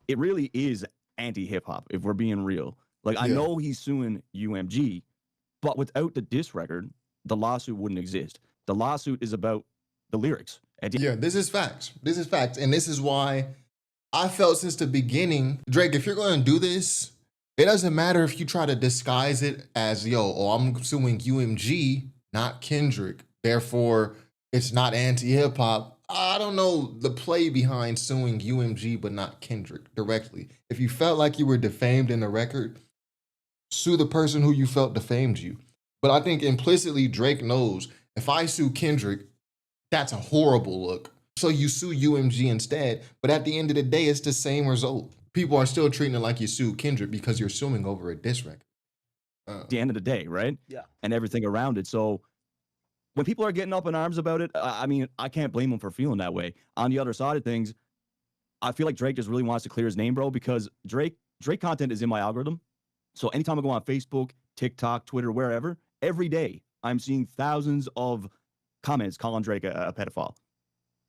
it really is anti-hip hop, if we're being real. Like, I Yeah. know he's suing UMG, but without the diss record, the lawsuit wouldn't exist. The lawsuit is about the lyrics. Yeah, this is facts. This is facts. And this is why I felt since the beginning, Drake, if you're going to do this, it doesn't matter if you try to disguise it as, I'm suing UMG, not Kendrick. Therefore, it's not anti-hip hop. I don't know the play behind suing UMG, but not Kendrick directly. If you felt like you were defamed in the record, sue the person who you felt defamed you. But I think implicitly Drake knows if I sue Kendrick, that's a horrible look. So you sue UMG instead, but at the end of the day, it's the same result. People are still treating it like you sued Kendrick because you're suing over a diss record. At the end of the day, right? Yeah. And everything around it. So when people are getting up in arms about it, I mean, I can't blame them for feeling that way. On the other side of things, I feel like Drake just really wants to clear his name, bro, because Drake content is in my algorithm. So anytime I go on Facebook, TikTok, Twitter, wherever, every day I'm seeing thousands of comments calling Drake a pedophile.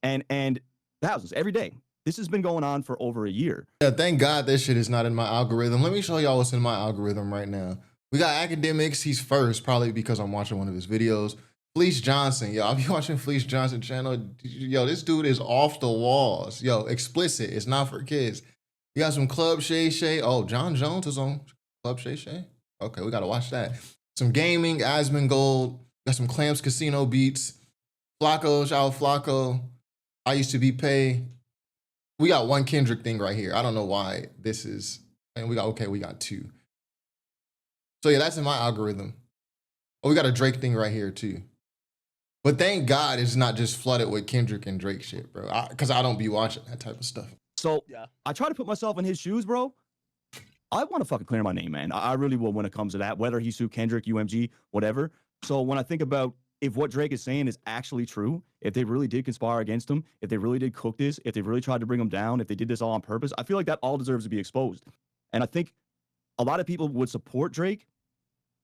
And thousands every day. This has been going on for over a year. Yeah, thank God this shit is not in my algorithm. Let me show y'all what's in my algorithm right now. We got Academics. He's first, probably because I'm watching one of his videos. Fleece Johnson. Yo, I'll be watching Fleece Johnson channel. Yo, this dude is off the walls. Yo, explicit. It's not for kids. You got some Club Shay Shay. Oh, John Jones is on Club Shay Shay. Okay, we got to watch that. Some gaming, Asmongold. Got some Clamps Casino beats. Flacco, Shout Flacco. I used to be Pay. We got one Kendrick thing right here. I don't know why this is, and we got two. So yeah, that's in my algorithm. Oh, we got a Drake thing right here too. But thank God it's not just flooded with Kendrick and Drake shit, bro. Because I don't be watching that type of stuff. So Yeah. I try to put myself in his shoes, bro. I want to fucking clear my name, man. I really will when it comes to that, whether he sued Kendrick, UMG, whatever. So when I think about if what Drake is saying is actually true, if they really did conspire against him, if they really did cook this, if they really tried to bring him down, if they did this all on purpose, I feel like that all deserves to be exposed. And I think a lot of people would support Drake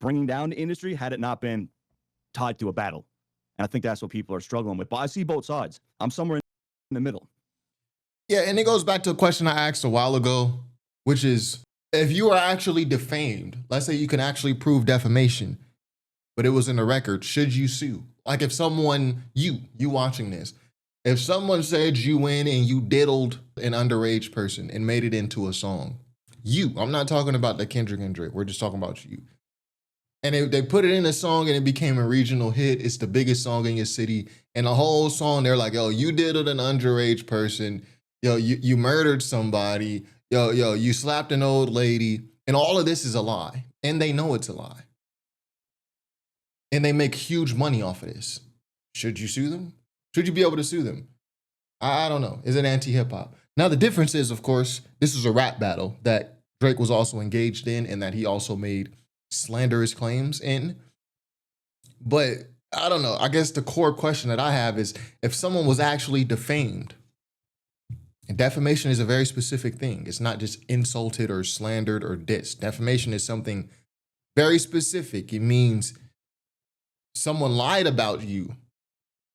bringing down the industry had it not been tied to a battle. And I think that's what people are struggling with. But I see both sides. I'm somewhere in the middle. Yeah, and it goes back to a question I asked a while ago, which is, if you are actually defamed, let's say you can actually prove defamation, but it was in the record, should you sue? Like if someone, you watching this, if someone said you went and you diddled an underage person and made it into a song, I'm not talking about the Kendrick and Drake, we're just talking about you. And they put it in a song and it became a regional hit. It's the biggest song in your city. And the whole song, they're like, yo, you diddled an underage person. Yo, you murdered somebody. Yo, you slapped an old lady. And all of this is a lie. And they know it's a lie. And they make huge money off of this. Should you sue them? Should you be able to sue them? I don't know. Is it anti-hip hop? Now, the difference is, of course, this is a rap battle that Drake was also engaged in and that he also made slanderous claims in. But I don't know. I guess the core question that I have is if someone was actually defamed, and defamation is a very specific thing. It's not just insulted or slandered or dissed. Defamation is something very specific. It means someone lied about you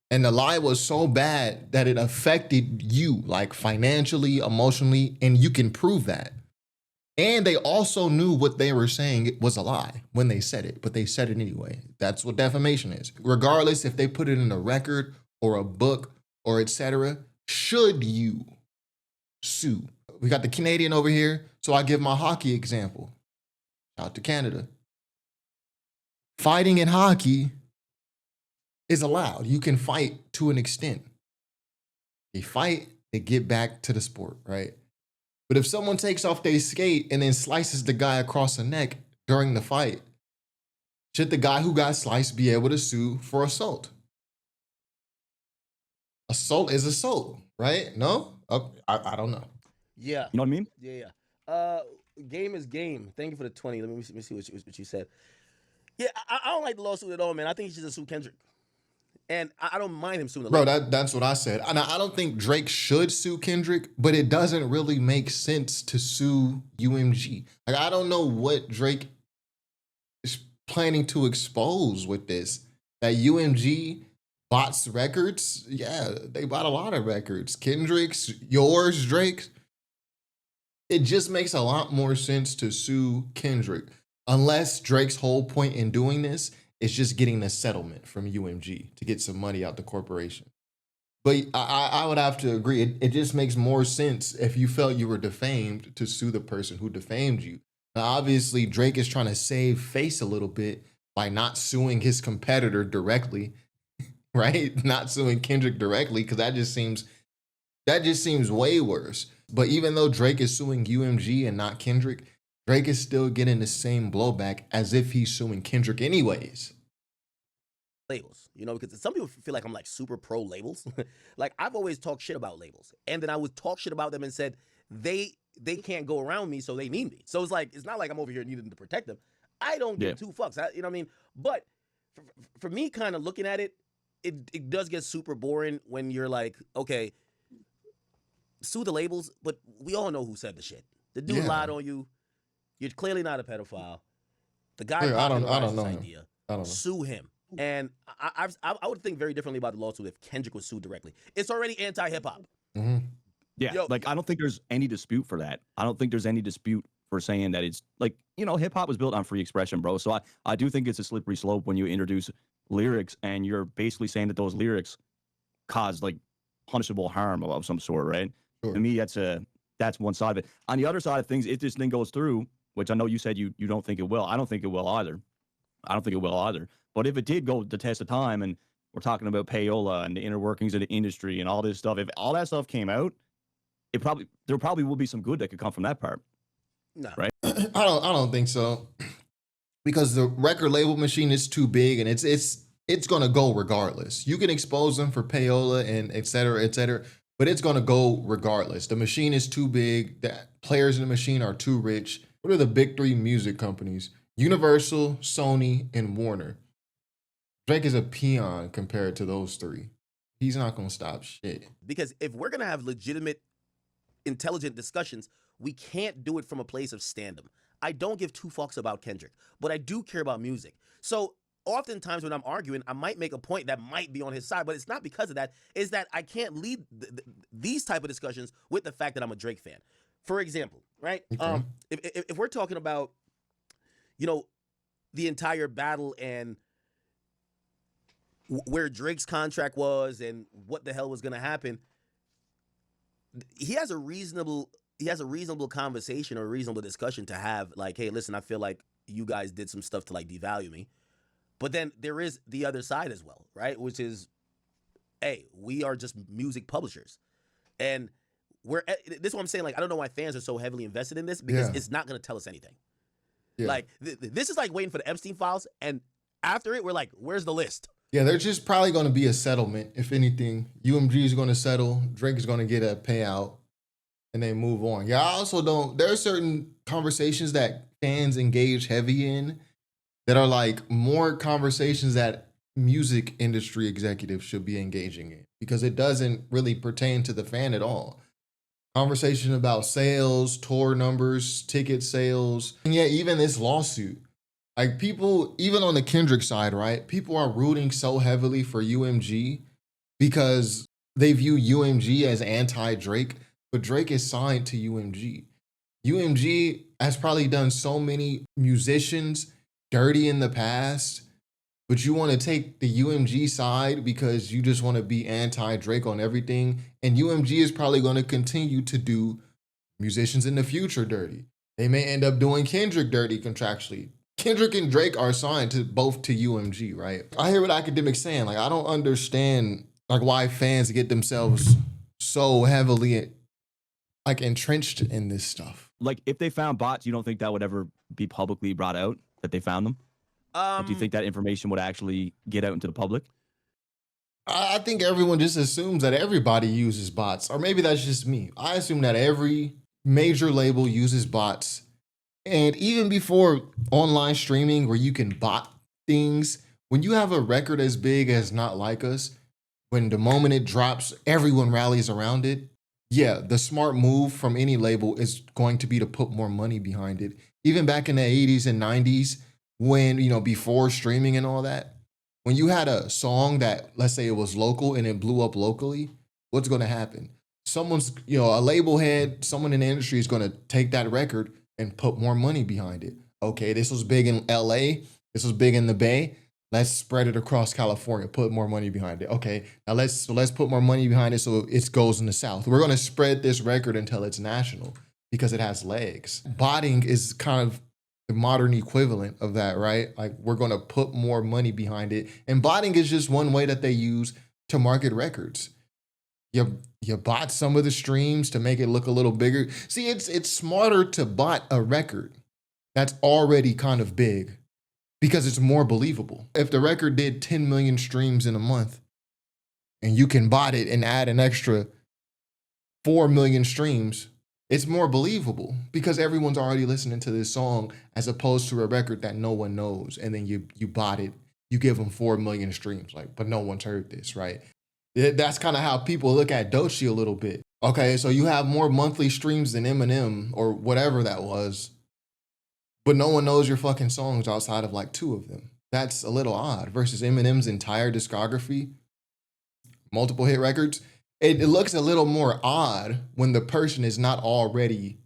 and the lie was so bad that it affected you, like financially, emotionally, and you can prove that. And they also knew what they were saying was a lie when they said it, but they said it anyway. That's what defamation is. Regardless if they put it in a record or a book or etc., should you sue? We got the Canadian over here, so I give my hockey example. Out to Canada. Fighting in hockey is allowed. You can fight to an extent. They fight, they get back to the sport, right? But if someone takes off their skate and then slices the guy across the neck during the fight, should the guy who got sliced be able to sue for assault? Assault is assault, right? No? I don't know. Yeah. You know what I mean? Yeah. Game is game. Thank you for the 20. Let me see what you said. Yeah, I don't like the lawsuit at all, man. I think he should just sue Kendrick. And I don't mind him suing the Bro, label. that's what I said. And I don't think Drake should sue Kendrick, but it doesn't really make sense to sue UMG. Like, I don't know what Drake is planning to expose with this. That UMG bought records? Yeah, they bought a lot of records. Kendrick's, yours, Drake's. it just makes a lot more sense to sue Kendrick, unless Drake's whole point in doing this is just getting a settlement from UMG to get some money out the corporation. But I would have to agree. It just makes more sense if you felt you were defamed to sue the person who defamed you. Now, obviously, Drake is trying to save face a little bit by not suing his competitor directly, right? Not suing Kendrick directly, because that just seems way worse. But even though Drake is suing UMG and not Kendrick, Drake is still getting the same blowback as if he's suing Kendrick anyways. Labels, because some people feel like I'm like super pro labels. Like I've always talked shit about labels, and then I would talk shit about them and said they can't go around me, so they need me. So it's like it's not like I'm over here needing to protect them. I don't give two fucks. You know what I mean? But for me, kind of looking at it, it does get super boring when you're like, okay, sue the labels, but we all know who said the shit. The dude lied on you. You're clearly not a pedophile. The guy popularized this idea. I don't know. Sue him. And I would think very differently about the lawsuit if Kendrick was sued directly. It's already anti-hip hop. Mm-hmm. Yeah, like I don't think there's any dispute for that. I don't think there's any dispute for saying that it's like, hip hop was built on free expression, bro. So I do think it's a slippery slope when you introduce lyrics and you're basically saying that those lyrics cause like punishable harm of some sort, right? Sure. To me, that's one side of it. On the other side of things, if this thing goes through, which I know you said you don't think it will, I don't think it will either. But if it did go the test of time, and we're talking about payola and the inner workings of the industry and all this stuff, if all that stuff came out, there probably will be some good that could come from that part. No. Right? I don't think so, because the record label machine is too big, and it's gonna go regardless. You can expose them for payola and et cetera, but it's gonna go regardless. The machine is too big. The players in the machine are too rich. What are the big three music companies? Universal, Sony, and Warner. Drake is a peon compared to those three. He's not gonna stop shit. Because if we're gonna have legitimate, intelligent discussions, we can't do it from a place of standum. I don't give two fucks about Kendrick, but I do care about music. So oftentimes when I'm arguing, I might make a point that might be on his side, but it's not because of that. It's that I can't lead these type of discussions with the fact that I'm a Drake fan. For example, right? Okay. If we're talking about, the entire battle and where Drake's contract was and what the hell was going to happen, he has a reasonable conversation or a reasonable discussion to have, like, hey, listen, I feel like you guys did some stuff to like devalue me. But then there is the other side as well, right? Which is, hey, we are just music publishers. And this is what I'm saying, like, I don't know why fans are so heavily invested in this, because it's not going to tell us anything. Yeah. Like, this is like waiting for the Epstein files, and after it, we're like, where's the list? Yeah, there's just probably going to be a settlement. If anything, UMG is going to settle. Drake is going to get a payout, and they move on. Yeah, I also don't. There are certain conversations that fans engage heavy in that are like more conversations that music industry executives should be engaging in, because it doesn't really pertain to the fan at all. Conversation about sales, tour numbers, ticket sales, and yeah, even this lawsuit. Like, people, even on the Kendrick side, right? People are rooting so heavily for UMG because they view UMG as anti-Drake, but Drake is signed to UMG. UMG has probably done so many musicians dirty in the past, but you want to take the UMG side because you just want to be anti-Drake on everything. And UMG is probably going to continue to do musicians in the future dirty. They may end up doing Kendrick dirty contractually. Kendrick and Drake are signed both to UMG, right? I hear what academics saying. Like, I don't understand like why fans get themselves so heavily like entrenched in this stuff. Like, if they found bots, you don't think that would ever be publicly brought out that they found them? Do you think that information would actually get out into the public? I think everyone just assumes that everybody uses bots, or maybe that's just me. I assume that every major label uses bots. And even before online streaming where you can bot things, when you have a record as big as Not Like Us, when the moment it drops, everyone rallies around it. Yeah, the smart move from any label is going to be to put more money behind it. Even back in the 80s and 90s, when, before streaming and all that, when you had a song that, let's say it was local and it blew up locally, what's going to happen? someone's, a label head, someone in the industry is going to take that record and put more money behind it. Okay, this was big in LA. This was big in the Bay. Let's spread it across California, put more money behind it. Okay, now let's put more money behind it so it goes in the South. We're going to spread this record until it's national because it has legs. Botting is kind of the modern equivalent of that, right? Like, we're going to put more money behind it. And botting is just one way that they use to market records. You bought some of the streams to make it look a little bigger. See, it's smarter to bot a record that's already kind of big because it's more believable. If the record did 10 million streams in a month and you can bot it and add an extra 4 million streams, it's more believable because everyone's already listening to this song as opposed to a record that no one knows. And then you bot it, you give them 4 million streams, but no one's heard this, right? That's kind of how people look at Doechii a little bit. Okay, so you have more monthly streams than Eminem or whatever that was, but no one knows your fucking songs outside of like 2 of them. That's a little odd versus Eminem's entire discography, multiple hit records. It looks a little more odd when the person is not already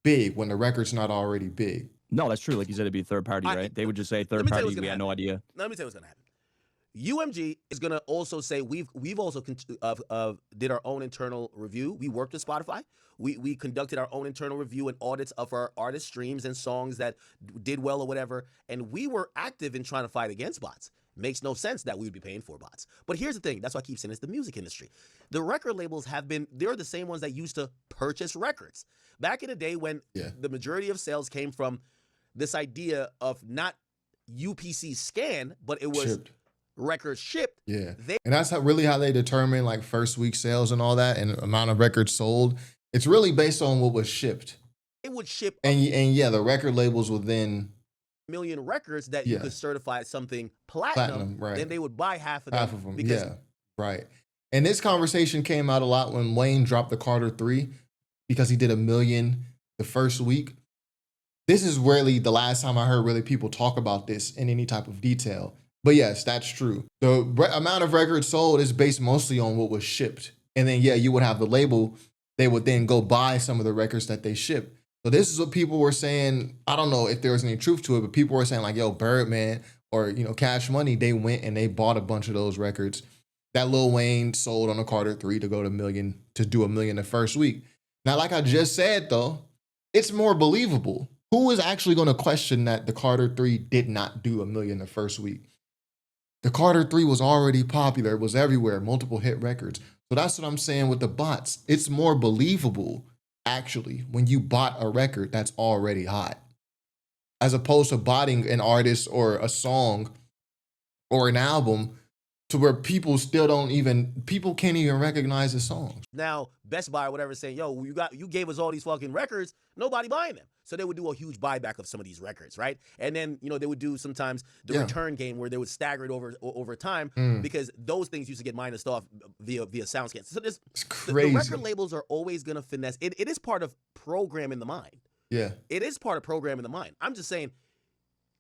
big, when the record's not already big. No, that's true. Like you said, it'd be third party, right? They would just say third party. We had no idea. Let me tell you what's gonna happen. UMG is gonna also say we've also did our own internal review. We worked with Spotify. We conducted our own internal review and audits of our artist streams and songs that did well or whatever, and we were active in trying to fight against bots. Makes no sense that we would be paying for bots. But here's the thing. That's why I keep saying it's the music industry. The record labels they're the same ones that used to purchase records. Back in the day when the majority of sales came from this idea of not UPC scan, but it was shipped. Records shipped. Yeah. And that's really how they determine like first week sales and all that and amount of records sold. It's really based on what was shipped. It would ship. And yeah, the record labels would then million records that you could certify something platinum, right? Then they would buy half of them. Because right. And this conversation came out a lot when Wayne dropped the Carter 3 because he did 1 million the first week. This is really the last time I heard really people talk about this in any type of detail. But yes, that's true. The amount of records sold is based mostly on what was shipped. And then, you would have the label. They would then go buy some of the records that they shipped. So this is what people were saying. I don't know if there was any truth to it, but people were saying like, yo, Birdman or, Cash Money, they went and they bought a bunch of those records that Lil Wayne sold on the Carter 3 to go to 1 million, to do 1 million the first week. Now, like I just said, though, it's more believable. Who is actually going to question that the Carter 3 did not do 1 million the first week? The Carter 3 was already popular. It was everywhere, multiple hit records. So that's what I'm saying with the bots. It's more believable, actually, when you bought a record that's already hot, as opposed to botting an artist or a song or an album to where people can't even recognize the songs. Now, Best Buy or whatever is saying, yo, you gave us all these fucking records, nobody buying them. So they would do a huge buyback of some of these records, right? And then, they would do sometimes the return game where they would stagger it over time because those things used to get minused off via SoundScan. So it's crazy. The record labels are always going to finesse. It is part of programming the mind. Yeah. It is part of programming the mind. I'm just saying,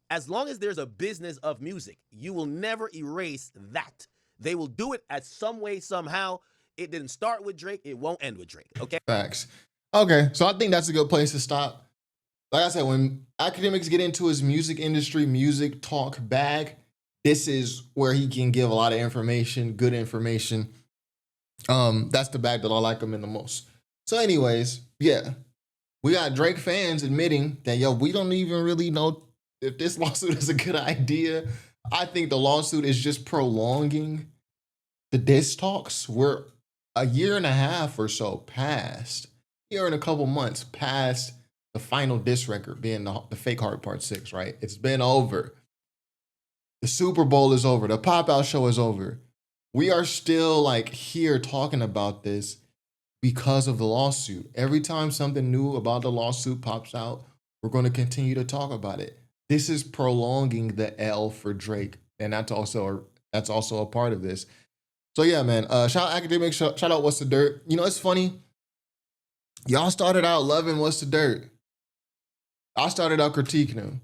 as long as there's a business of music, you will never erase that. They will do it at some way, somehow. It didn't start with Drake. It won't end with Drake. Okay. Facts. Okay. So I think that's a good place to stop. Like I said, when Akademiks get into his music industry, music talk bag, this is where he can give a lot of information, good information. That's the bag that I like him in the most. So anyways, we got Drake fans admitting that, we don't even really know if this lawsuit is a good idea. I think the lawsuit is just prolonging the diss talks. We're a year and a half or so past, year and a couple months past the final diss record being the Fake Heart Part 6, right? It's been over. The Super Bowl is over. The Pop-Out show is over. We are still here talking about this because of the lawsuit. Every time something new about the lawsuit pops out, we're going to continue to talk about it. This is prolonging the L for Drake, and that's also a part of this. So yeah, man. Shout out Akademiks. Shout out What's the Dirt. It's funny. Y'all started out loving What's the Dirt. I started out critiquing him,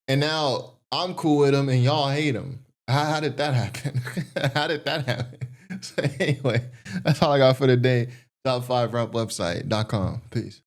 and now I'm cool with him, and y'all hate him. How did that happen? How did that happen? So anyway, that's all I got for today. Top5rapwebsite.com. Peace.